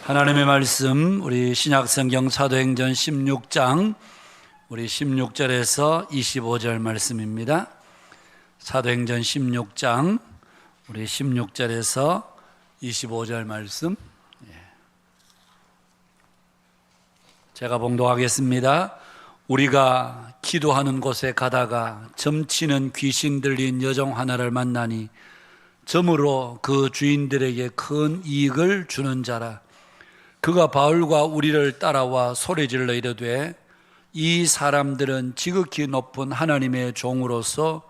하나님의 말씀, 우리 신약성경 사도행전 16장 우리 16절에서 25절 말씀입니다. 사도행전 16장 우리 16절에서 25절 말씀 제가 봉독하겠습니다. 우리가 기도하는 곳에 가다가 점치는 귀신 들린 여종 하나를 만나니 점으로 그 주인들에게 큰 이익을 주는 자라. 그가 바울과 우리를 따라와 소리질러 이르되 이 사람들은 지극히 높은 하나님의 종으로서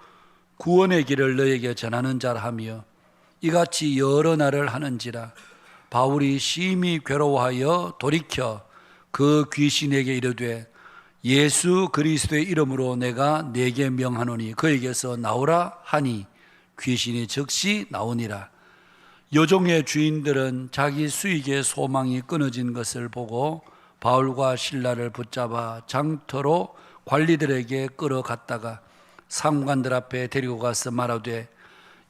구원의 길을 너에게 전하는 자라 하며 이같이 여러 날을 하는지라. 바울이 심히 괴로워하여 돌이켜 그 귀신에게 이르되 예수 그리스도의 이름으로 내가 네게 명하노니 그에게서 나오라 하니 귀신이 즉시 나오니라. 여종의 주인들은 자기 수익의 소망이 끊어진 것을 보고 바울과 실라를 붙잡아 장터로 관리들에게 끌어갔다가 상관들 앞에 데리고 가서 말하되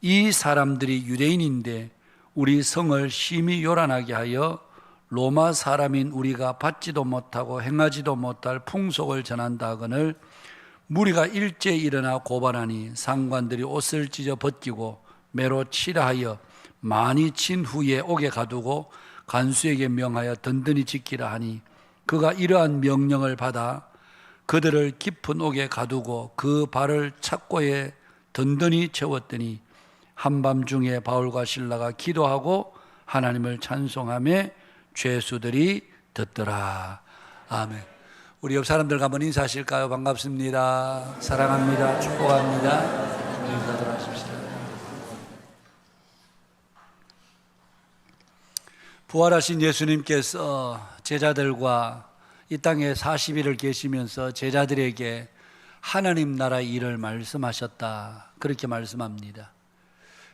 이 사람들이 유대인인데 우리 성을 심히 요란하게 하여 로마 사람인 우리가 받지도 못하고 행하지도 못할 풍속을 전한다 하거늘 무리가 일제히 일어나 고발하니 상관들이 옷을 찢어 벗기고 매로 치라 하여 많이 친 후에 옥에 가두고 간수에게 명하여 든든히 지키라 하니 그가 이러한 명령을 받아 그들을 깊은 옥에 가두고 그 발을 착고에 든든히 채웠더니 한밤중에 바울과 실라가 기도하고 하나님을 찬송하며 죄수들이 듣더라. 아멘. 우리 옆 사람들과 한번 인사하실까요? 반갑습니다. 사랑합니다. 축복합니다. 인사들 하십시오. 부활하신 예수님께서 제자들과 이 땅에 40일을 계시면서 제자들에게 하나님 나라의 일을 말씀하셨다, 그렇게 말씀합니다.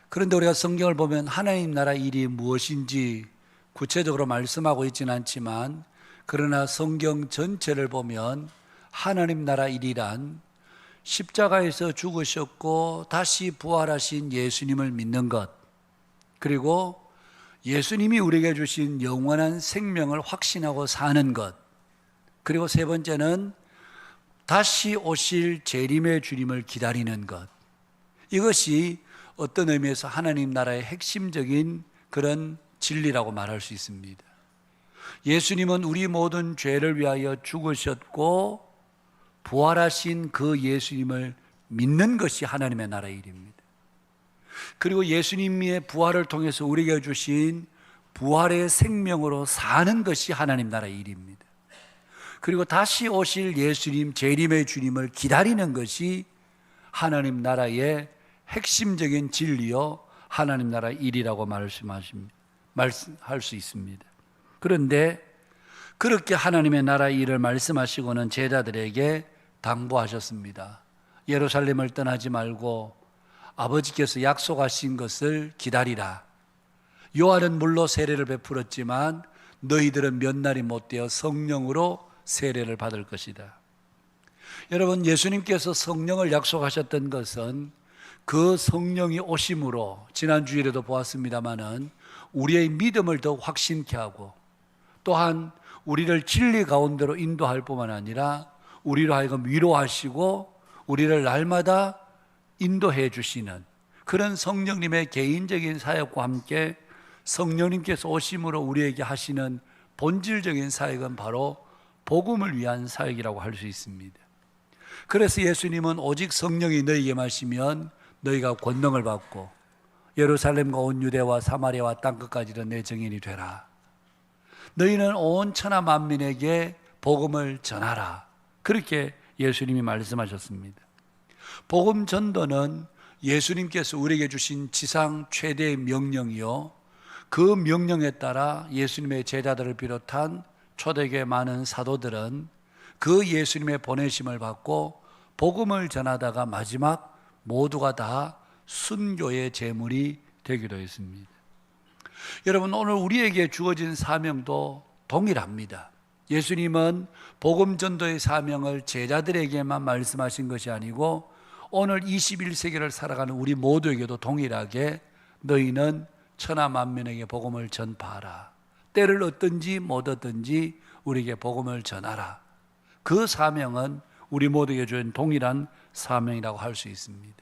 그런데 우리가 성경을 보면 하나님 나라의 일이 무엇인지 구체적으로 말씀하고 있지는 않지만 그러나 성경 전체를 보면 하나님 나라 일이란 십자가에서 죽으셨고 다시 부활하신 예수님을 믿는 것, 그리고 예수님이 우리에게 주신 영원한 생명을 확신하고 사는 것, 그리고 세 번째는 다시 오실 재림의 주님을 기다리는 것. 이것이 어떤 의미에서 하나님 나라의 핵심적인 그런 진리라고 말할 수 있습니다. 예수님은 우리 모든 죄를 위하여 죽으셨고 부활하신 그 예수님을 믿는 것이 하나님의 나라의 일입니다. 그리고 예수님의 부활을 통해서 우리에게 주신 부활의 생명으로 사는 것이 하나님 나라의 일입니다. 그리고 다시 오실 예수님, 재림의 주님을 기다리는 것이 하나님 나라의 핵심적인 진리요 하나님 나라의 일이라고 말씀할 수 있습니다. 그런데 그렇게 하나님의 나라의 일을 말씀하시고는 제자들에게 당부하셨습니다. 예루살렘을 떠나지 말고 아버지께서 약속하신 것을 기다리라. 요한은 물로 세례를 베풀었지만 너희들은 몇 날이 못 되어 성령으로 세례를 받을 것이다. 여러분, 예수님께서 성령을 약속하셨던 것은 그 성령이 오심으로 지난 주일에도 보았습니다마는 우리의 믿음을 더 확신케 하고 또한 우리를 진리 가운데로 인도할 뿐만 아니라 우리로 하여금 위로하시고 우리를 날마다 인도해 주시는 그런 성령님의 개인적인 사역과 함께 성령님께서 오심으로 우리에게 하시는 본질적인 사역은 바로 복음을 위한 사역이라고 할 수 있습니다. 그래서 예수님은 오직 성령이 너희에게 마시면 너희가 권능을 받고 예루살렘과 온 유대와 사마리아와 땅끝까지 내 증인이 되라. 너희는 온 천하 만민에게 복음을 전하라. 그렇게 예수님이 말씀하셨습니다. 복음 전도는 예수님께서 우리에게 주신 지상 최대의 명령이요, 그 명령에 따라 예수님의 제자들을 비롯한 초대교회 많은 사도들은 그 예수님의 보내심을 받고 복음을 전하다가 마지막 모두가 다 순교의 제물이 되기도 했습니다. 여러분, 오늘 우리에게 주어진 사명도 동일합니다. 예수님은 복음 전도의 사명을 제자들에게만 말씀하신 것이 아니고 오늘 21세기를 살아가는 우리 모두에게도 동일하게 너희는 천하 만민에게 복음을 전파하라. 때를 얻든지 못 얻든지 우리에게 복음을 전하라. 그 사명은 우리 모두에게 주는 동일한 사명이라고 할 수 있습니다.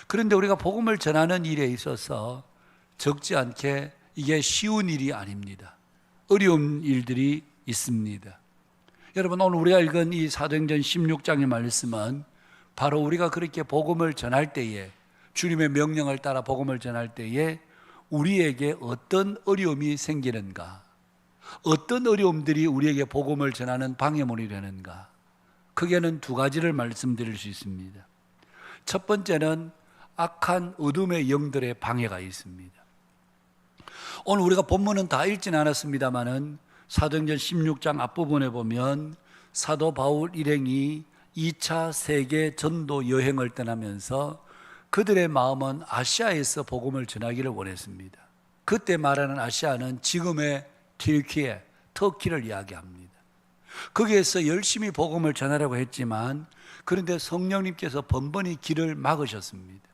그런데 우리가 복음을 전하는 일에 있어서 적지 않게 이게 쉬운 일이 아닙니다. 어려운 일들이 있습니다. 여러분, 오늘 우리가 읽은 이 사도행전 16장의 말씀은 바로 우리가 그렇게 복음을 전할 때에, 주님의 명령을 따라 복음을 전할 때에 우리에게 어떤 어려움이 생기는가, 어떤 어려움들이 우리에게 복음을 전하는 방해물이 되는가, 크게는 두 가지를 말씀드릴 수 있습니다. 첫 번째는 악한 어둠의 영들의 방해가 있습니다. 오늘 우리가 본문은 다 읽지는 않았습니다마는 사도행전 16장 앞부분에 보면 사도 바울 일행이 2차 세계 전도 여행을 떠나면서 그들의 마음은 아시아에서 복음을 전하기를 원했습니다. 그때 말하는 아시아는 지금의 튀르키예, 터키를 이야기합니다. 거기에서 열심히 복음을 전하려고 했지만 그런데 성령님께서 번번이 길을 막으셨습니다.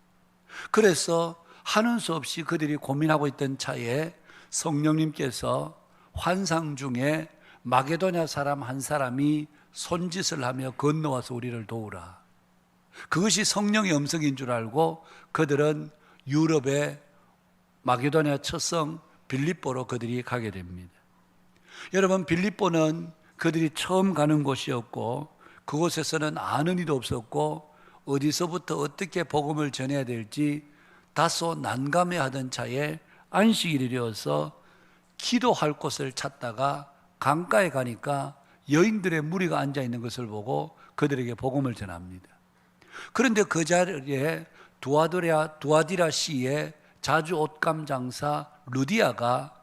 그래서 하는 수 없이 그들이 고민하고 있던 차에 성령님께서 환상 중에 마게도냐 사람 한 사람이 손짓을 하며 건너와서 우리를 도우라. 그것이 성령의 음성인 줄 알고 그들은 유럽의 마게도냐 첫성 빌립보로 그들이 가게 됩니다. 여러분, 빌립보는 그들이 처음 가는 곳이었고 그곳에서는 아는 이도 없었고 어디서부터 어떻게 복음을 전해야 될지 다소 난감해하던 차에 안식일이 되어서 기도할 곳을 찾다가 강가에 가니까 여인들의 무리가 앉아 있는 것을 보고 그들에게 복음을 전합니다. 그런데 그 자리에 두아디라 시의 자주 옷감 장사 루디아가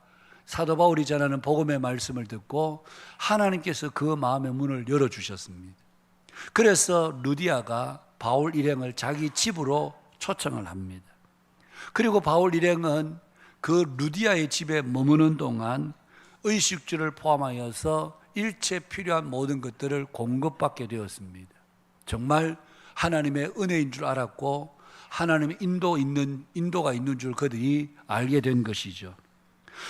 사도 바울이 전하는 복음의 말씀을 듣고 하나님께서 그 마음의 문을 열어주셨습니다. 그래서 루디아가 바울 일행을 자기 집으로 초청을 합니다. 그리고 바울 일행은 그 루디아의 집에 머무는 동안 의식주를 포함하여서 일체 필요한 모든 것들을 공급받게 되었습니다. 정말 하나님의 은혜인 줄 알았고 하나님의 인도가 있는 줄 그들이 알게 된 것이죠.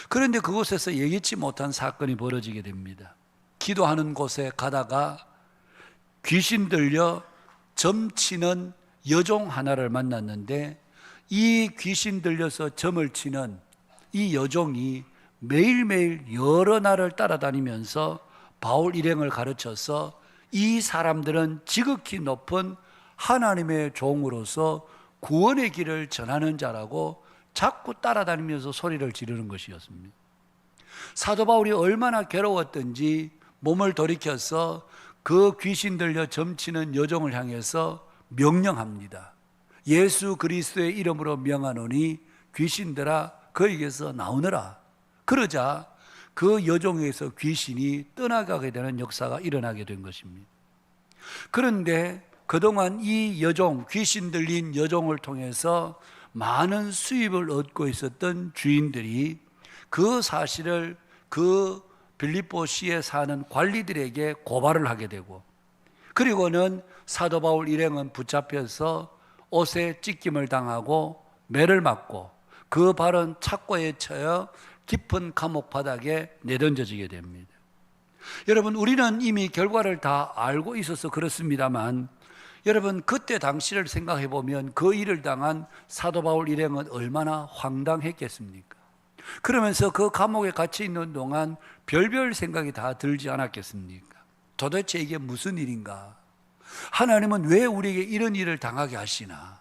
그런데 그곳에서 예기치 못한 사건이 벌어지게 됩니다. 기도하는 곳에 가다가 귀신 들려 점치는 여종 하나를 만났는데 이 귀신 들려서 점을 치는 이 여종이 매일매일 여러 날을 따라다니면서 바울 일행을 가르쳐서 이 사람들은 지극히 높은 하나님의 종으로서 구원의 길을 전하는 자라고 자꾸 따라다니면서 소리를 지르는 것이었습니다. 사도 바울이 얼마나 괴로웠던지 몸을 돌이켜서 그 귀신 들려 점치는 여종을 향해서 명령합니다. 예수 그리스도의 이름으로 명하노니 귀신들아 그에게서 나오너라. 그러자 그 여종에서 귀신이 떠나가게 되는 역사가 일어나게 된 것입니다. 그런데 그동안 이 여종, 귀신 들린 여종을 통해서 많은 수입을 얻고 있었던 주인들이 그 사실을 그 빌립보시에 사는 관리들에게 고발을 하게 되고, 그리고는 사도 바울 일행은 붙잡혀서 옷에 찢김을 당하고 매를 맞고 그 발은 착고에 쳐여 깊은 감옥 바닥에 내던져지게 됩니다. 여러분, 우리는 이미 결과를 다 알고 있어서 그렇습니다만 여러분, 그때 당시를 생각해 보면 그 일을 당한 사도 바울 일행은 얼마나 황당했겠습니까? 그러면서 그 감옥에 갇혀 있는 동안 별별 생각이 다 들지 않았겠습니까? 도대체 이게 무슨 일인가? 하나님은 왜 우리에게 이런 일을 당하게 하시나?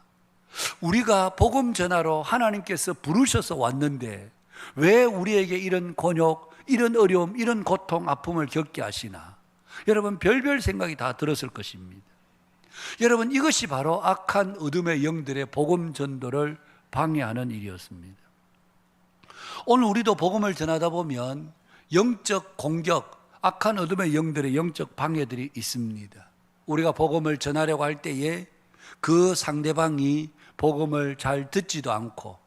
우리가 복음 전하러 하나님께서 부르셔서 왔는데 왜 우리에게 이런 곤욕, 이런 어려움, 이런 고통, 아픔을 겪게 하시나? 여러분, 별별 생각이 다 들었을 것입니다. 여러분, 이것이 바로 악한 어둠의 영들의 복음 전도를 방해하는 일이었습니다. 오늘 우리도 복음을 전하다 보면 영적 공격, 악한 어둠의 영들의 영적 방해들이 있습니다. 우리가 복음을 전하려고 할 때에 그 상대방이 복음을 잘 듣지도 않고,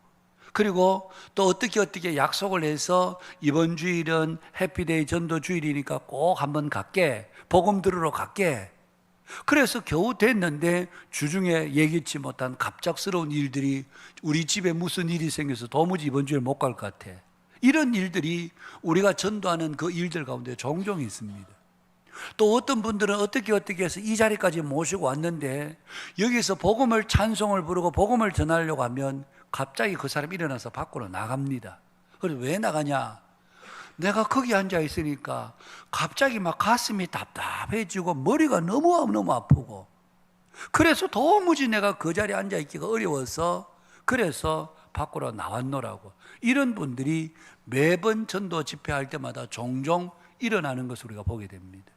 그리고 또 어떻게 약속을 해서 이번 주일은 해피데이 전도 주일이니까 꼭 한번 갈게, 복음 들으러 갈게. 그래서 겨우 됐는데 주중에 예기치 못한 갑작스러운 일들이, 우리 집에 무슨 일이 생겨서 도무지 이번 주에 못 갈 것 같아, 이런 일들이 우리가 전도하는 그 일들 가운데 종종 있습니다. 또 어떤 분들은 어떻게 해서 이 자리까지 모시고 왔는데 여기서 복음을 찬송을 부르고 복음을 전하려고 하면 갑자기 그 사람이 일어나서 밖으로 나갑니다. 그래서 왜 나가냐? 내가 거기 앉아 있으니까 갑자기 막 가슴이 답답해지고 머리가 너무 아프고, 그래서 도무지 내가 그 자리에 앉아 있기가 어려워서 그래서 밖으로 나왔노라고. 이런 분들이 매번 전도 집회할 때마다 종종 일어나는 것을 우리가 보게 됩니다.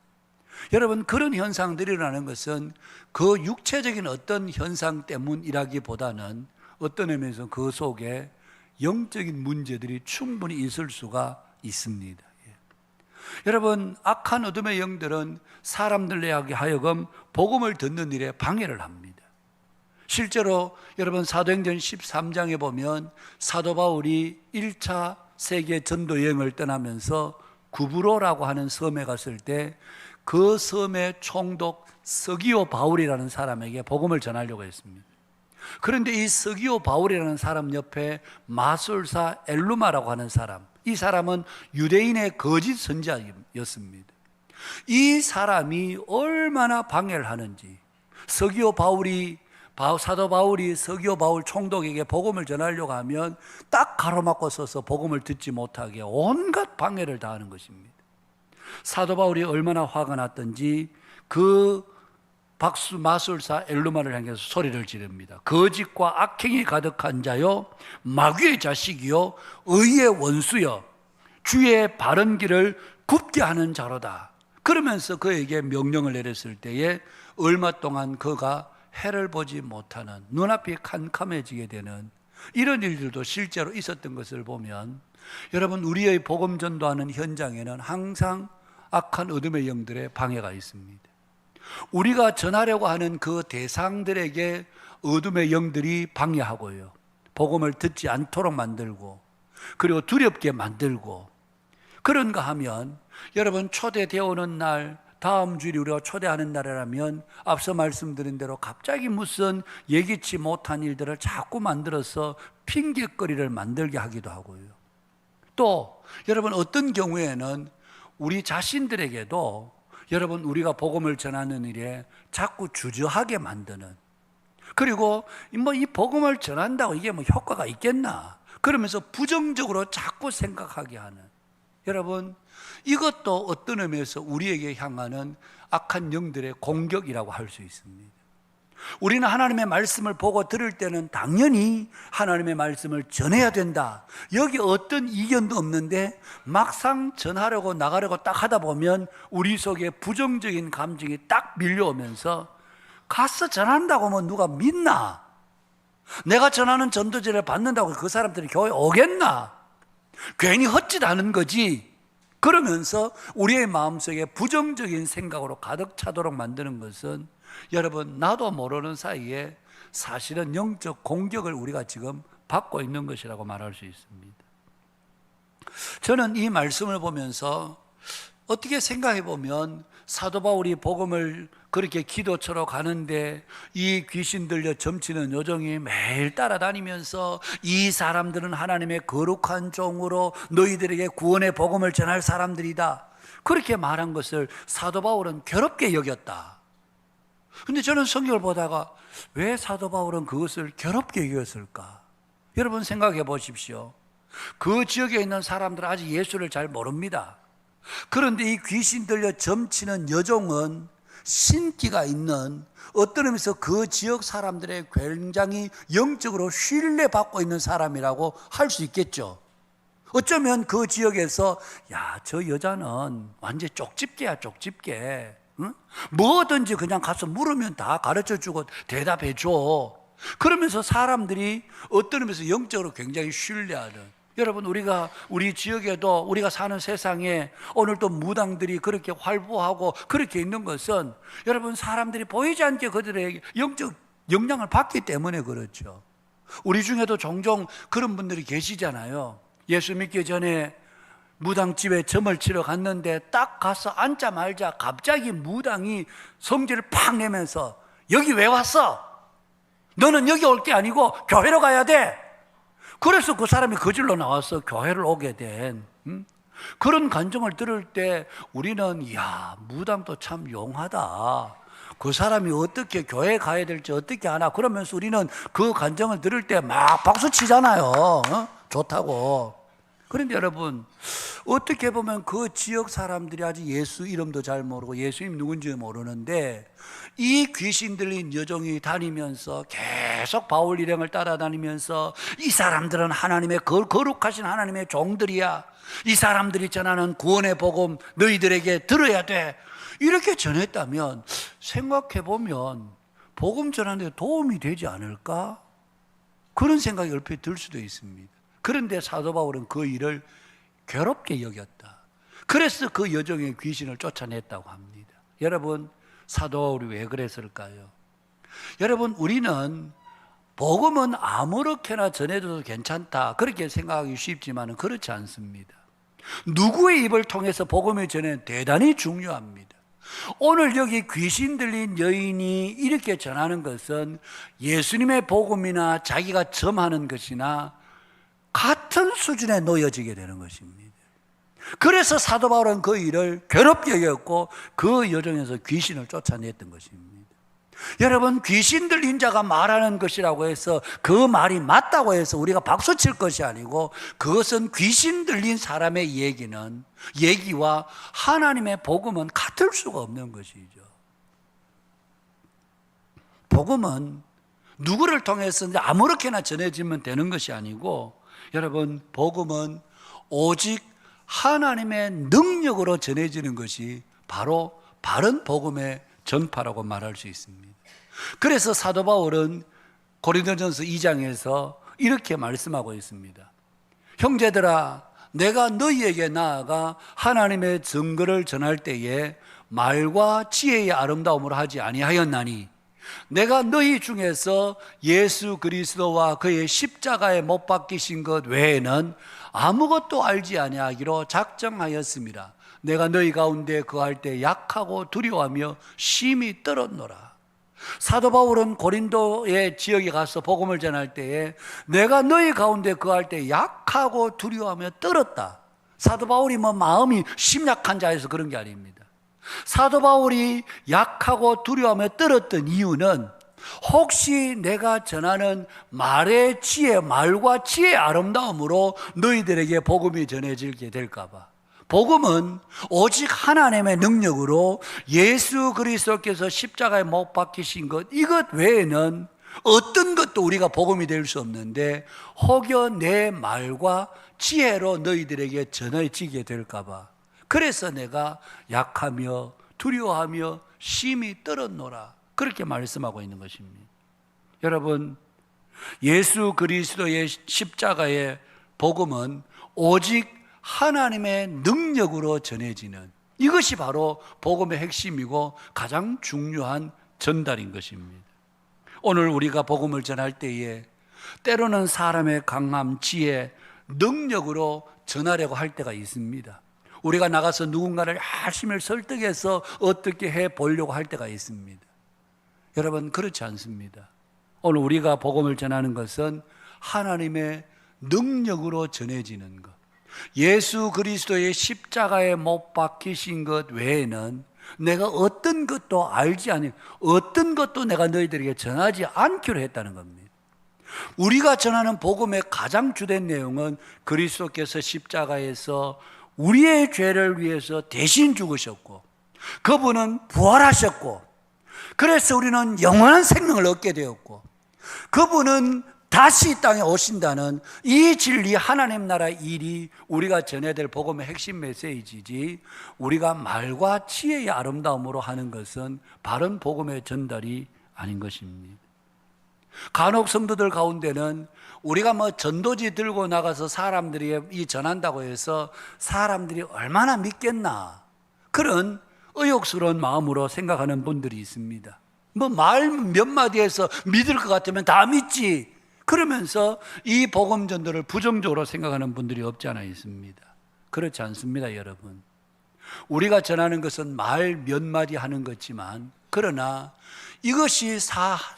여러분, 그런 현상들이 일어나는 것은 그 육체적인 어떤 현상 때문이라기보다는 어떤 의미에서 그 속에 영적인 문제들이 충분히 있을 수가 있습니다. 여러분, 악한 어둠의 영들은 사람들에게 하여금 복음을 듣는 일에 방해를 합니다. 실제로 여러분, 사도행전 13장에 보면 사도 바울이 1차 세계 전도 여행을 떠나면서 구브로라고 하는 섬에 갔을 때 그 섬의 총독 서기오 바울이라는 사람에게 복음을 전하려고 했습니다. 그런데 이 서기오 바울이라는 사람 옆에 마술사 엘루마라고 하는 사람, 이 사람은 유대인의 거짓 선지자였습니다. 이 사람이 얼마나 방해를 하는지, 사도 바울이 서기오 바울 총독에게 복음을 전하려고 하면 딱 가로막고 서서 복음을 듣지 못하게 온갖 방해를 다하는 것입니다. 사도 바울이 얼마나 화가 났던지 그 마술사 엘루마를 향해서 소리를 지릅니다. 거짓과 악행이 가득한 자요, 마귀의 자식이요, 의의 원수요, 주의 바른 길을 굽게 하는 자로다. 그러면서 그에게 명령을 내렸을 때에 얼마 동안 그가 해를 보지 못하는, 눈앞이 캄캄해지게 되는 이런 일들도 실제로 있었던 것을 보면, 여러분, 우리의 복음 전도하는 현장에는 항상 악한 어둠의 영들의 방해가 있습니다. 우리가 전하려고 하는 그 대상들에게 어둠의 영들이 방해하고요, 복음을 듣지 않도록 만들고, 그리고 두렵게 만들고, 그런가 하면 여러분, 초대되어 오는 날, 다음 주일이 우리가 초대하는 날이라면 앞서 말씀드린 대로 갑자기 무슨 예기치 못한 일들을 자꾸 만들어서 핑계거리를 만들게 하기도 하고요. 또 여러분, 어떤 경우에는 우리 자신들에게도 여러분, 우리가 복음을 전하는 일에 자꾸 주저하게 만드는, 그리고 이 복음을 전한다고 이게 효과가 있겠나, 그러면서 부정적으로 자꾸 생각하게 하는, 여러분, 이것도 어떤 의미에서 우리에게 향하는 악한 영들의 공격이라고 할 수 있습니다. 우리는 하나님의 말씀을 보고 들을 때는 당연히 하나님의 말씀을 전해야 된다, 여기 어떤 이견도 없는데 막상 전하려고 나가려고 딱 하다 보면 우리 속에 부정적인 감정이 딱 밀려오면서 가서 전한다고 하면 누가 믿나? 내가 전하는 전도제를 받는다고 그 사람들이 교회 오겠나? 괜히 헛짓하는 거지. 그러면서 우리의 마음속에 부정적인 생각으로 가득 차도록 만드는 것은 여러분, 나도 모르는 사이에 사실은 영적 공격을 우리가 지금 받고 있는 것이라고 말할 수 있습니다. 저는 이 말씀을 보면서 어떻게 생각해 보면 사도 바울이 복음을 그렇게 기도처로 가는데 이 귀신 들려 점치는 요정이 매일 따라다니면서 이 사람들은 하나님의 거룩한 종으로 너희들에게 구원의 복음을 전할 사람들이다, 그렇게 말한 것을 사도 바울은 괴롭게 여겼다. 근데 저는 성경을 보다가 왜 사도 바울은 그것을 괴롭게 여겼을까? 여러분, 생각해 보십시오. 그 지역에 있는 사람들은 아직 예수를 잘 모릅니다. 그런데 이 귀신 들려 점치는 여종은 신기가 있는, 어떤 의미에서 그 지역 사람들의 굉장히 영적으로 신뢰받고 있는 사람이라고 할 수 있겠죠. 어쩌면 그 지역에서 야, 저 여자는 완전 쪽집게야, 쪽집게. 응? 뭐든지 그냥 가서 물으면 다 가르쳐주고 대답해줘. 그러면서 사람들이 어떤 의미에서 영적으로 굉장히 신뢰하는, 여러분, 우리 지역에도 우리가 사는 세상에 오늘 또 무당들이 그렇게 활보하고 그렇게 있는 것은 여러분, 사람들이 보이지 않게 그들의 영적 영향을 받기 때문에 그렇죠. 우리 중에도 종종 그런 분들이 계시잖아요. 예수 믿기 전에 무당집에 점을 치러 갔는데 딱 가서 앉자마자 갑자기 무당이 성질을 팍 내면서 여기 왜 왔어? 너는 여기 올 게 아니고 교회로 가야 돼. 그래서 그 사람이 거질러 나와서 교회를 오게 된 그런 간증을 들을 때 우리는 이야, 무당도 참 용하다. 그 사람이 어떻게 교회에 가야 될지 어떻게 하나, 그러면서 우리는 그 간증을 들을 때 막 박수 치잖아요. 좋다고. 그런데 여러분, 어떻게 보면 그 지역 사람들이 아직 예수 이름도 잘 모르고 예수님 누군지 모르는데, 이 귀신 들린 여종이 다니면서 계속 바울 일행을 따라다니면서 이 사람들은 하나님의 거룩하신 하나님의 종들이야, 이 사람들이 전하는 구원의 복음 너희들에게 들어야 돼, 이렇게 전했다면 생각해보면 복음 전하는 데 도움이 되지 않을까? 그런 생각이 얼핏 들 수도 있습니다. 그런데 사도 바울은 그 일을 괴롭게 여겼다. 그래서 그 여종의 귀신을 쫓아냈다고 합니다. 여러분, 사도 바울이 왜 그랬을까요? 여러분, 우리는 복음은 아무렇게나 전해도 괜찮다 그렇게 생각하기 쉽지만 그렇지 않습니다. 누구의 입을 통해서 복음을 전해는 대단히 중요합니다. 오늘 여기 귀신 들린 여인이 이렇게 전하는 것은 예수님의 복음이나 자기가 점하는 것이나 같은 수준에 놓여지게 되는 것입니다. 그래서 사도 바울은 그 일을 괴롭게 여겼고 그 여정에서 귀신을 쫓아냈던 것입니다. 여러분, 귀신 들린 자가 말하는 것이라고 해서 그 말이 맞다고 해서 우리가 박수 칠 것이 아니고, 그것은 귀신 들린 사람의 얘기와 하나님의 복음은 같을 수가 없는 것이죠. 복음은 누구를 통해서 아무렇게나 전해지면 되는 것이 아니고, 여러분, 복음은 오직 하나님의 능력으로 전해지는 것이 바로 바른 복음의 전파라고 말할 수 있습니다. 그래서 사도 바울은 고린도전서 2장에서 이렇게 말씀하고 있습니다. 형제들아, 내가 너희에게 나아가 하나님의 증거를 전할 때에 말과 지혜의 아름다움으로 하지 아니하였나니, 내가 너희 중에서 예수 그리스도와 그의 십자가에 못 박히신 것 외에는 아무것도 알지 아니하기로 작정하였습니다. 내가 너희 가운데 거할 때 약하고 두려워하며 심히 떨었노라. 사도 바울은 고린도의 지역에 가서 복음을 전할 때에 내가 너희 가운데 거할 때 약하고 두려워하며 떨었다. 사도 바울이 마음이 심약한 자여서 그런 게 아닙니다. 사도 바울이 약하고 두려워하며 떨었던 이유는 혹시 내가 전하는 말과 지혜의 아름다움으로 너희들에게 복음이 전해지게 될까 봐. 복음은 오직 하나님의 능력으로 예수 그리스도께서 십자가에 못 박히신 것, 이것 외에는 어떤 것도 우리가 복음이 될 수 없는데, 혹여 내 말과 지혜로 너희들에게 전해지게 될까 봐. 그래서 내가 약하며 두려워하며 심히 떨었노라, 그렇게 말씀하고 있는 것입니다. 여러분, 예수 그리스도의 십자가의 복음은 오직 하나님의 능력으로 전해지는, 이것이 바로 복음의 핵심이고 가장 중요한 전달인 것입니다. 오늘 우리가 복음을 전할 때에 때로는 사람의 강함, 지혜, 능력으로 전하려고 할 때가 있습니다. 우리가 나가서 누군가를 열심히 설득해서 어떻게 해 보려고 할 때가 있습니다. 여러분, 그렇지 않습니다. 오늘 우리가 복음을 전하는 것은 하나님의 능력으로 전해지는 것, 예수 그리스도의 십자가에 못 박히신 것 외에는 내가 어떤 것도 알지 않은, 어떤 것도 내가 너희들에게 전하지 않기로 했다는 겁니다. 우리가 전하는 복음의 가장 주된 내용은 그리스도께서 십자가에서 우리의 죄를 위해서 대신 죽으셨고, 그분은 부활하셨고, 그래서 우리는 영원한 생명을 얻게 되었고, 그분은 다시 이 땅에 오신다는 이 진리, 하나님 나라 일이 우리가 전해야 될 복음의 핵심 메시지지, 우리가 말과 지혜의 아름다움으로 하는 것은 바른 복음의 전달이 아닌 것입니다. 간혹 성도들 가운데는 우리가 전도지 들고 나가서 사람들이 이 전한다고 해서 사람들이 얼마나 믿겠나, 그런 의욕스러운 마음으로 생각하는 분들이 있습니다. 말 몇 마디에서 믿을 것 같으면 다 믿지, 그러면서 이 복음 전도를 부정적으로 생각하는 분들이 없지 않아 있습니다. 그렇지 않습니다, 여러분. 우리가 전하는 것은 말 몇 마디 하는 것지만, 그러나 이것이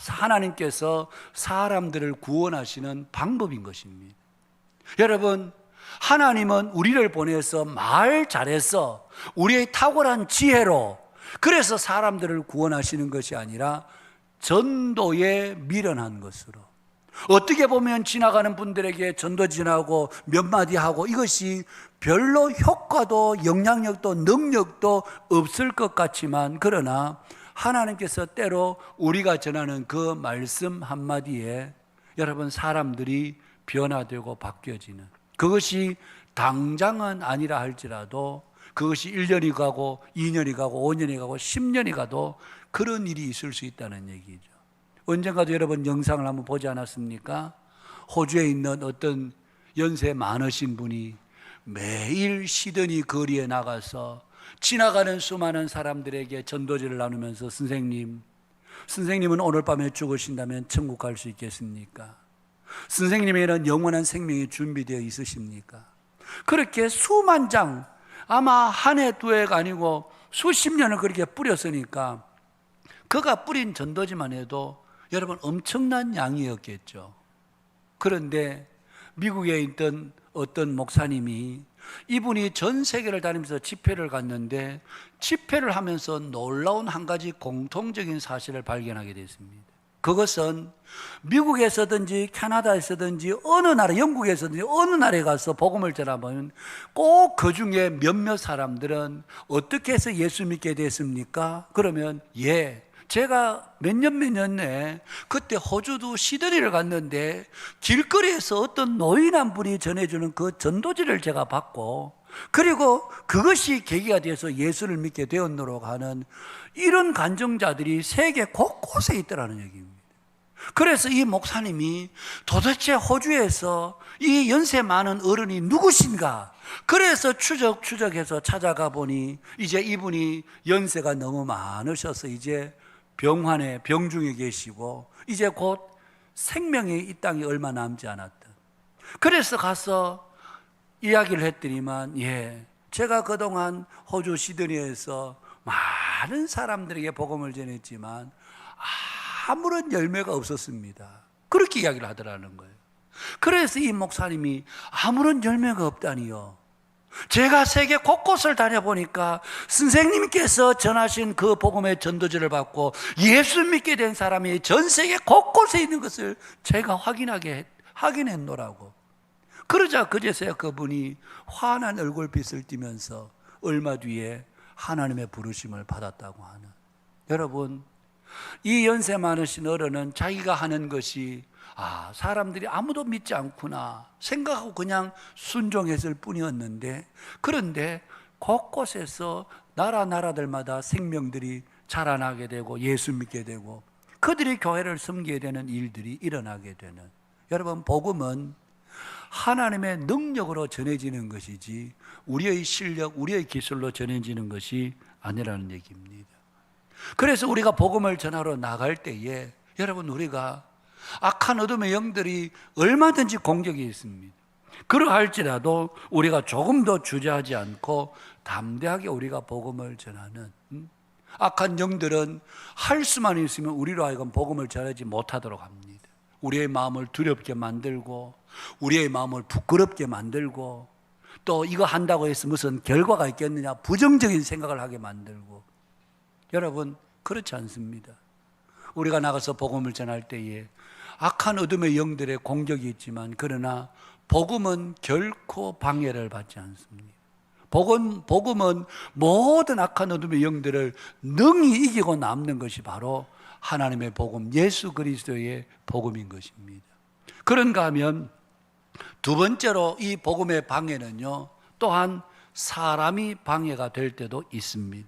하나님께서 사람들을 구원하시는 방법인 것입니다. 여러분, 하나님은 우리를 보내서 말 잘해서 우리의 탁월한 지혜로 그래서 사람들을 구원하시는 것이 아니라 전도에 미련한 것으로, 어떻게 보면 지나가는 분들에게 전도 지나고 몇 마디 하고 이것이 별로 효과도 영향력도 능력도 없을 것 같지만, 그러나 하나님께서 때로 우리가 전하는 그 말씀 한마디에 여러분 사람들이 변화되고 바뀌어지는, 그것이 당장은 아니라 할지라도 그것이 1년이 가고 2년이 가고 5년이 가고 10년이 가도 그런 일이 있을 수 있다는 얘기죠. 언젠가도 여러분 영상을 한번 보지 않았습니까? 호주에 있는 어떤 연세 많으신 분이 매일 시드니 거리에 나가서 지나가는 수많은 사람들에게 전도지를 나누면서 선생님은 오늘 밤에 죽으신다면 천국 갈 수 있겠습니까? 선생님에게는 영원한 생명이 준비되어 있으십니까? 그렇게 수만 장, 아마 한 해 두 해가 아니고 수십 년을 그렇게 뿌렸으니까 그가 뿌린 전도지만 해도 여러분 엄청난 양이었겠죠. 그런데 미국에 있던 어떤 목사님이, 이분이 전 세계를 다니면서 집회를 갔는데 집회를 하면서 놀라운 한 가지 공통적인 사실을 발견하게 됐습니다. 그것은 미국에서든지 캐나다에서든지 어느 나라, 영국에서든지 어느 나라에 가서 복음을 전하면 꼭 그 중에 몇몇 사람들은 어떻게 해서 예수 믿게 됐습니까? 그러면 제가 몇 년 내에 그때 호주도 시드니를 갔는데 길거리에서 어떤 노인 한 분이 전해주는 그 전도지를 제가 받고, 그리고 그것이 계기가 돼서 예수를 믿게 되었노라고 하는 이런 간증자들이 세계 곳곳에 있더라는 얘기입니다. 그래서 이 목사님이 도대체 호주에서 이 연세 많은 어른이 누구신가? 그래서 추적해서 찾아가 보니 이제 이분이 연세가 너무 많으셔서 이제 병중에 계시고 이제 곧 생명이 이 땅에 얼마 남지 않았다. 그래서 가서 이야기를 했더니만 제가 그동안 호주 시드니에서 많은 사람들에게 복음을 전했지만 아무런 열매가 없었습니다. 그렇게 이야기를 하더라는 거예요. 그래서 이 목사님이 아무런 열매가 없다니요, 제가 세계 곳곳을 다녀보니까 선생님께서 전하신 그 복음의 전도지를 받고 예수 믿게 된 사람이 전 세계 곳곳에 있는 것을 제가 확인했노라고. 그러자 그제서야 그분이 환한 얼굴빛을 띠면서 얼마 뒤에 하나님의 부르심을 받았다고 하는, 여러분, 이 연세 많으신 어른은 자기가 하는 것이 사람들이 아무도 믿지 않구나 생각하고 그냥 순종했을 뿐이었는데, 그런데 곳곳에서 나라들마다 생명들이 자라나게 되고 예수 믿게 되고 그들이 교회를 섬기게 되는 일들이 일어나게 되는, 여러분, 복음은 하나님의 능력으로 전해지는 것이지 우리의 실력, 우리의 기술로 전해지는 것이 아니라는 얘기입니다. 그래서 우리가 복음을 전하러 나갈 때에 여러분, 우리가 악한 어둠의 영들이 얼마든지 공격이 있습니다. 그러할지라도 우리가 조금 더 주저하지 않고 담대하게 우리가 복음을 전하는, 악한 영들은 할 수만 있으면 우리로 하여금 복음을 전하지 못하도록 합니다. 우리의 마음을 두렵게 만들고 우리의 마음을 부끄럽게 만들고 또 이거 한다고 해서 무슨 결과가 있겠느냐 부정적인 생각을 하게 만들고, 여러분, 그렇지 않습니다. 우리가 나가서 복음을 전할 때에 악한 어둠의 영들의 공격이 있지만 그러나 복음은 결코 방해를 받지 않습니다. 복음은 모든 악한 어둠의 영들을 능히 이기고 남는 것이 바로 하나님의 복음, 예수 그리스도의 복음인 것입니다. 그런가 하면 두 번째로 이 복음의 방해는요, 또한 사람이 방해가 될 때도 있습니다.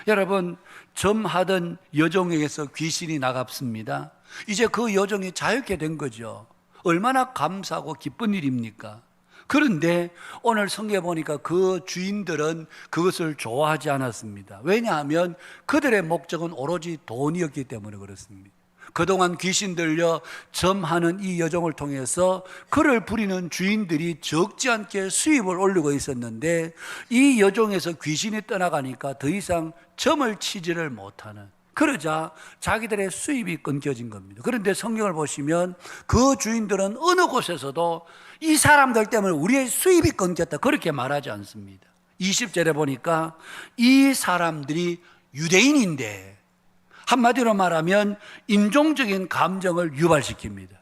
여러분, 점하던 여종에게서 귀신이 나갔습니다. 이제 그 여종이 자유케 된 거죠. 얼마나 감사하고 기쁜 일입니까? 그런데 오늘 성경에 보니까 그 주인들은 그것을 좋아하지 않았습니다. 왜냐하면 그들의 목적은 오로지 돈이었기 때문에 그렇습니다. 그동안 귀신 들려 점하는 이 여종을 통해서 그를 부리는 주인들이 적지 않게 수입을 올리고 있었는데 이 여종에서 귀신이 떠나가니까 더 이상 점을 치지를 못하는, 그러자 자기들의 수입이 끊겨진 겁니다. 그런데 성경을 보시면 그 주인들은 어느 곳에서도 이 사람들 때문에 우리의 수입이 끊겼다 그렇게 말하지 않습니다. 20절에 보니까 이 사람들이 유대인인데, 한마디로 말하면 인종적인 감정을 유발시킵니다.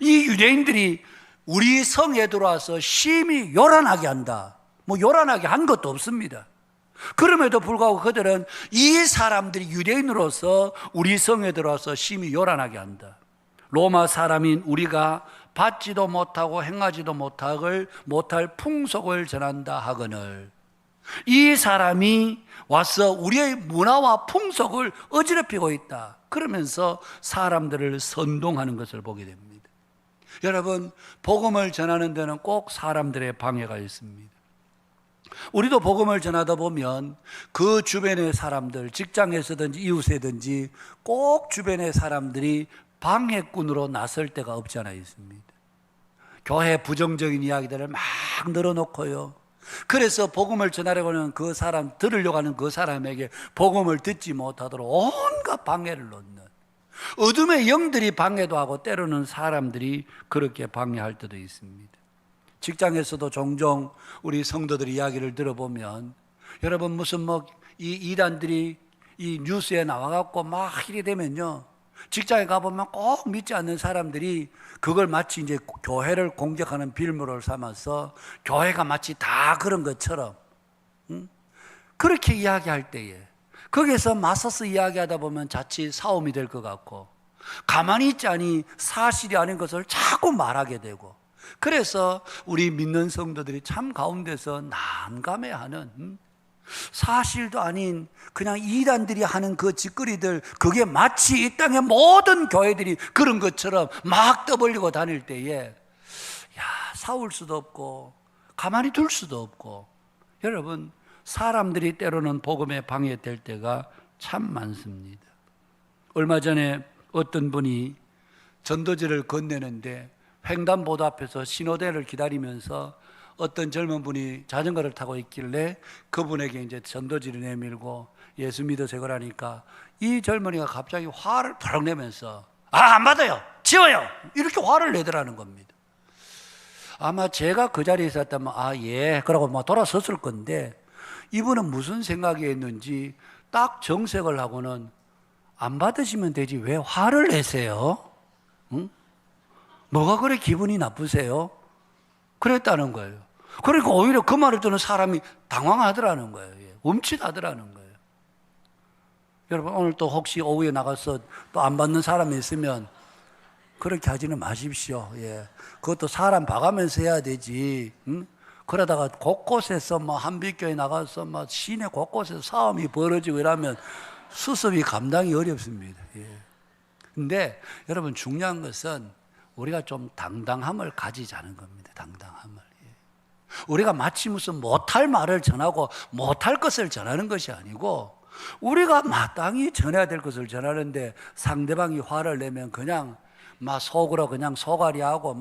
이 유대인들이 우리 성에 들어와서 심히 요란하게 한다. 뭐 요란하게 한 것도 없습니다. 그럼에도 불구하고 그들은 이 사람들이 유대인으로서 우리 성에 들어와서 심히 요란하게 한다. 로마 사람인 우리가 받지도 못하고 행하지도 못할 풍속을 전한다 하거늘 이 사람이 와서 우리의 문화와 풍속을 어지럽히고 있다. 그러면서 사람들을 선동하는 것을 보게 됩니다. 여러분, 복음을 전하는 데는 꼭 사람들의 방해가 있습니다. 우리도 복음을 전하다 보면 그 주변의 사람들, 직장에서든지 이웃에든지 꼭 주변의 사람들이 방해꾼으로 나설 때가 없지 않아 있습니다. 교회 부정적인 이야기들을 막 늘어놓고요. 그래서 복음을 전하려고 하는 그 사람, 들으려고 하는 그 사람에게 복음을 듣지 못하도록 온갖 방해를 놓는, 어둠의 영들이 방해도 하고 때로는 사람들이 그렇게 방해할 때도 있습니다. 직장에서도 종종 우리 성도들의 이야기를 들어보면, 여러분 무슨 이 이단들이 이 뉴스에 나와갖고 막 이래 되면요, 직장에 가보면 꼭 믿지 않는 사람들이 그걸 마치 이제 교회를 공격하는 빌미로 삼아서 교회가 마치 다 그런 것처럼 그렇게 이야기할 때에 거기에서 맞서서 이야기하다 보면 자칫 싸움이 될 것 같고, 가만히 있자니 사실이 아닌 것을 자꾸 말하게 되고, 그래서 우리 믿는 성도들이 참 가운데서 난감해하는, 사실도 아닌 그냥 이단들이 하는 그 짓거리들, 그게 마치 이 땅의 모든 교회들이 그런 것처럼 막 떠벌리고 다닐 때에 싸울 수도 없고 가만히 둘 수도 없고, 여러분 사람들이 때로는 복음에 방해될 때가 참 많습니다. 얼마 전에 어떤 분이 전도지를 건네는데 횡단보도 앞에서 신호대를 기다리면서 어떤 젊은 분이 자전거를 타고 있길래 그분에게 이제 전도지를 내밀고 예수 믿으세요 그러니까 이 젊은이가 갑자기 화를 푸럭 내면서 안 받아요, 지워요, 이렇게 화를 내더라는 겁니다. 아마 제가 그 자리에 있었다면 예 그러고 막 돌아섰을 건데, 이분은 무슨 생각이 했는지 딱 정색을 하고는 안 받으시면 되지 왜 화를 내세요? 응? 뭐가 그래 기분이 나쁘세요? 그랬다는 거예요. 그러니까 오히려 그 말을 듣는 사람이 당황하더라는 거예요. 움찔하더라는 거예요. 여러분 오늘 또 혹시 오후에 나가서 또 안 받는 사람이 있으면 그렇게 하지는 마십시오. 그것도 사람 봐가면서 해야 되지. 응? 그러다가 곳곳에서 한빛교회 나가서 시내 곳곳에서 싸움이 벌어지고 이러면 수습이 감당이 어렵습니다. 근데 여러분 중요한 것은 우리가 좀 당당함을 가지자는 겁니다. 당당함을. 우리가 마치 무슨 못할 말을 전하고 못할 것을 전하는 것이 아니고, 우리가 마땅히 전해야 될 것을 전하는데 상대방이 화를 내면 그냥 속으로 그냥 소가리하고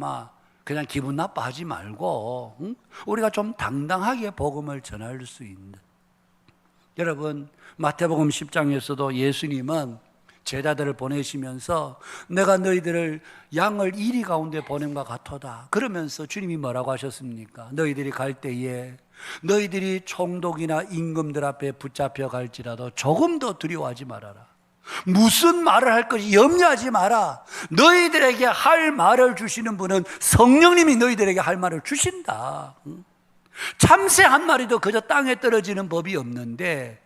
그냥 기분 나빠하지 말고, 우리가 좀 당당하게 복음을 전할 수 있는. 여러분 마태복음 10장에서도 예수님은 제자들을 보내시면서 내가 너희들을 양을 이리 가운데 보냄과 같도다 그러면서 주님이 뭐라고 하셨습니까? 너희들이 갈 때에 너희들이 총독이나 임금들 앞에 붙잡혀 갈지라도 조금 더 두려워하지 말아라. 무슨 말을 할 것이 염려하지 마라. 너희들에게 할 말을 주시는 분은 성령님이 너희들에게 할 말을 주신다. 참새 한 마리도 그저 땅에 떨어지는 법이 없는데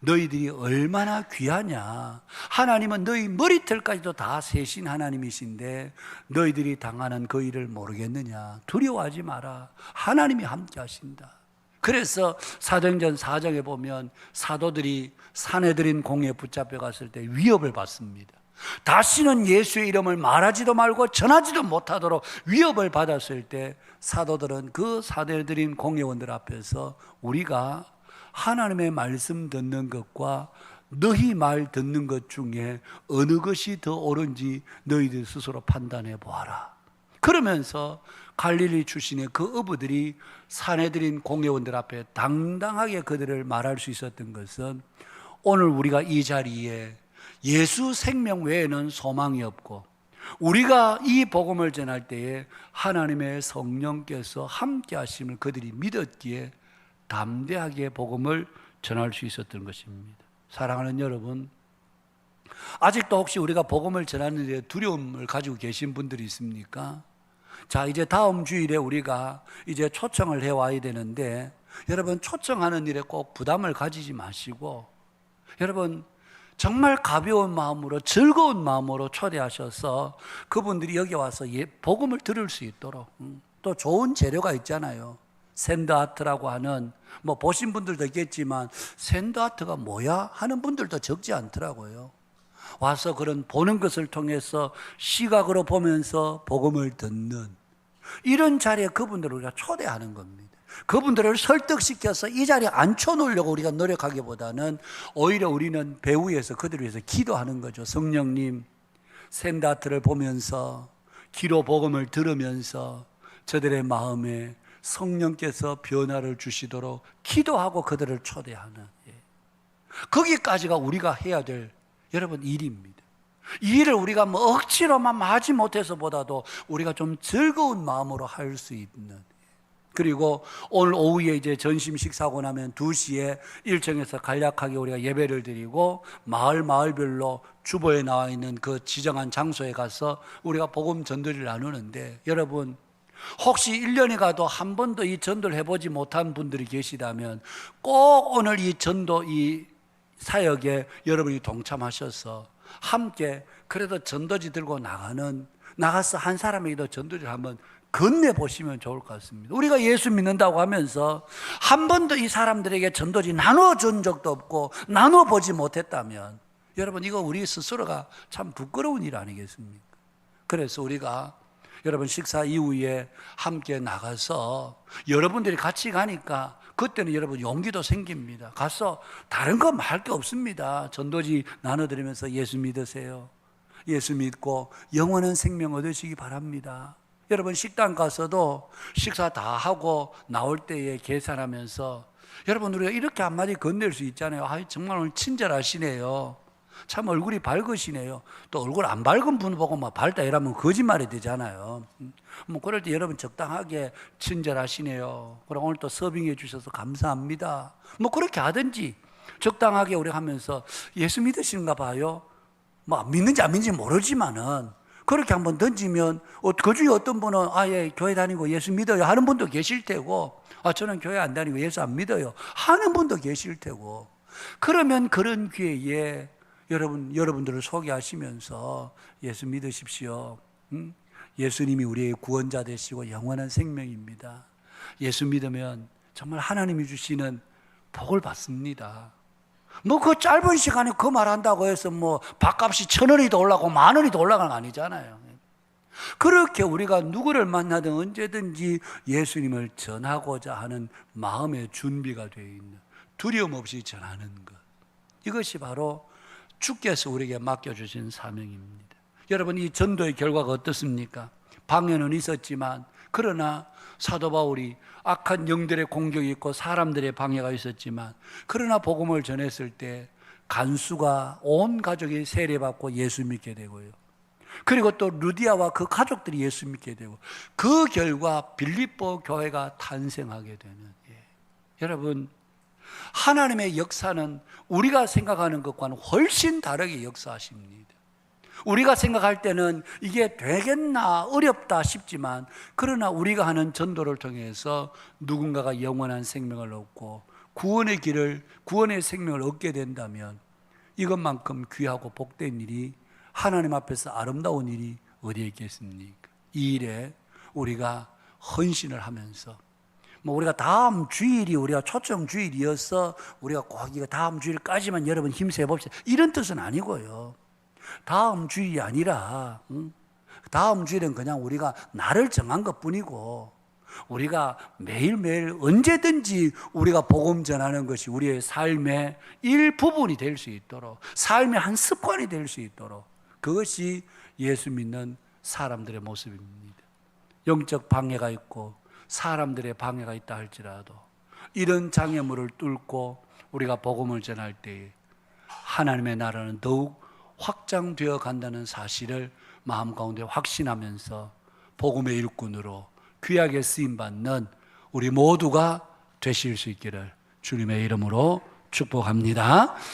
너희들이 얼마나 귀하냐. 하나님은 너희 머리털까지도 다 세신 하나님이신데 너희들이 당하는 그 일을 모르겠느냐. 두려워하지 마라. 하나님이 함께 하신다. 그래서 사도행전 4장에 보면 사도들이 사내들인 공에 붙잡혀 갔을 때 위협을 받습니다. 다시는 예수의 이름을 말하지도 말고 전하지도 못하도록 위협을 받았을 때 사도들은 그 사내들인 공회원들 앞에서 우리가 하나님의 말씀 듣는 것과 너희 말 듣는 것 중에 어느 것이 더 옳은지 너희들 스스로 판단해 보아라. 그러면서 갈릴리 출신의 그 어부들이 사내들인 공회원들 앞에 당당하게 그들을 말할 수 있었던 것은 오늘 우리가 이 자리에 예수 생명 외에는 소망이 없고, 우리가 이 복음을 전할 때에 하나님의 성령께서 함께 하심을 그들이 믿었기에 담대하게 복음을 전할 수 있었던 것입니다. 사랑하는 여러분, 아직도 혹시 우리가 복음을 전하는 데 두려움을 가지고 계신 분들이 있습니까? 자, 이제 다음 주일에 우리가 이제 초청을 해와야 되는데, 여러분 초청하는 일에 꼭 부담을 가지지 마시고, 여러분 정말 가벼운 마음으로, 즐거운 마음으로 초대하셔서 그분들이 여기 와서 복음을 들을 수 있도록, 또 좋은 재료가 있잖아요. 샌드아트라고 하는, 뭐 보신 분들도 있겠지만 샌드아트가 뭐야? 하는 분들도 적지 않더라고요. 와서 그런 보는 것을 통해서 시각으로 보면서 복음을 듣는 이런 자리에 그분들을 우리가 초대하는 겁니다. 그분들을 설득시켜서 이 자리에 앉혀놓으려고 우리가 노력하기보다는 오히려 우리는 배후에서 그들을 위해서 기도하는 거죠. 성령님, 샌드아트를 보면서, 기로 복음을 들으면서 저들의 마음에 성령께서 변화를 주시도록 기도하고 그들을 초대하는, 거기까지가 우리가 해야 될 여러분 일입니다. 이 일을 우리가 뭐 억지로만 하지 못해서보다도 우리가 좀 즐거운 마음으로 할 수 있는. 그리고 오늘 오후에 이제 점심 식사하고 나면 2시에 1층에서 간략하게 우리가 예배를 드리고 마을별로 주보에 나와 있는 그 지정한 장소에 가서 우리가 복음 전도를 나누는데, 여러분 혹시 1년이 가도 한 번도 이 전도를 해보지 못한 분들이 계시다면 꼭 오늘 이 전도 이 사역에 여러분이 동참하셔서 함께 그래도 전도지 들고 나가서 한 사람에게도 전도지를 한번 건네보시면 좋을 것 같습니다. 우리가 예수 믿는다고 하면서 한 번도 이 사람들에게 전도지 나눠준 적도 없고 나눠보지 못했다면, 여러분 이거 우리 스스로가 참 부끄러운 일 아니겠습니까? 그래서 우리가 여러분 식사 이후에 함께 나가서 여러분들이 같이 가니까 그때는 여러분 용기도 생깁니다. 가서 다른 거 할 게 없습니다. 전도지 나눠드리면서 예수 믿으세요. 예수 믿고 영원한 생명 얻으시기 바랍니다. 여러분 식당 가서도 식사 다 하고 나올 때에 계산하면서 여러분 우리가 이렇게 한마디 건넬 수 있잖아요. 아, 정말 오늘 친절하시네요. 참 얼굴이 밝으시네요. 또 얼굴 안 밝은 분 보고 막 밝다 이러면 거짓말이 되잖아요. 뭐 그럴 때 여러분 적당하게 친절하시네요. 그럼 오늘 또 서빙해 주셔서 감사합니다. 뭐 그렇게 하든지 적당하게 우리 하면서 예수 믿으시는가 봐요. 뭐 믿는지 안 믿는지 모르지만은 그렇게 한번 던지면 그 중에 어떤 분은 예, 교회 다니고 예수 믿어요 하는 분도 계실 테고, 저는 교회 안 다니고 예수 안 믿어요 하는 분도 계실 테고, 그러면 그런 기회에 여러분들을 소개하시면서 예수 믿으십시오. 예수님이 우리의 구원자 되시고 영원한 생명입니다. 예수 믿으면 정말 하나님이 주시는 복을 받습니다. 뭐 그 짧은 시간에 그 말한다고 해서 뭐 밥값이 1,000원이 더 올라가고 10,000원이 더 올라가는 거 아니잖아요. 그렇게 우리가 누구를 만나든 언제든지 예수님을 전하고자 하는 마음의 준비가 되어 있는, 두려움 없이 전하는 것, 이것이 바로 주께서 우리에게 맡겨주신 사명입니다. 여러분 이 전도의 결과가 어떻습니까? 방해는 있었지만, 그러나 사도 바울이 악한 영들의 공격이 있고 사람들의 방해가 있었지만, 그러나 복음을 전했을 때 간수가 온 가족이 세례받고 예수 믿게 되고요, 그리고 또 루디아와 그 가족들이 예수 믿게 되고, 그 결과 빌립보 교회가 탄생하게 되는, 여러분 하나님의 역사는 우리가 생각하는 것과는 훨씬 다르게 역사하십니다. 우리가 생각할 때는 이게 되겠나 어렵다 싶지만, 그러나 우리가 하는 전도를 통해서 누군가가 영원한 생명을 얻고 구원의 생명을 얻게 된다면 이것만큼 귀하고 복된 일이, 하나님 앞에서 아름다운 일이 어디에 있겠습니까? 이 일에 우리가 헌신을 하면서, 뭐 우리가 다음 주일이 우리가 초청 주일이어서 우리가 꼭 이거 다음 주일까지만 여러분 힘써 해봅시다 이런 뜻은 아니고요. 다음 주일이 아니라 다음 주일은 그냥 우리가 날을 정한 것뿐이고, 우리가 매일매일 언제든지 우리가 복음 전하는 것이 우리의 삶의 일부분이 될 수 있도록, 삶의 한 습관이 될 수 있도록, 그것이 예수 믿는 사람들의 모습입니다. 영적 방해가 있고 사람들의 방해가 있다 할지라도 이런 장애물을 뚫고 우리가 복음을 전할 때 하나님의 나라는 더욱 확장되어 간다는 사실을 마음 가운데 확신하면서 복음의 일꾼으로 귀하게 쓰임받는 우리 모두가 되실 수 있기를 주님의 이름으로 축복합니다.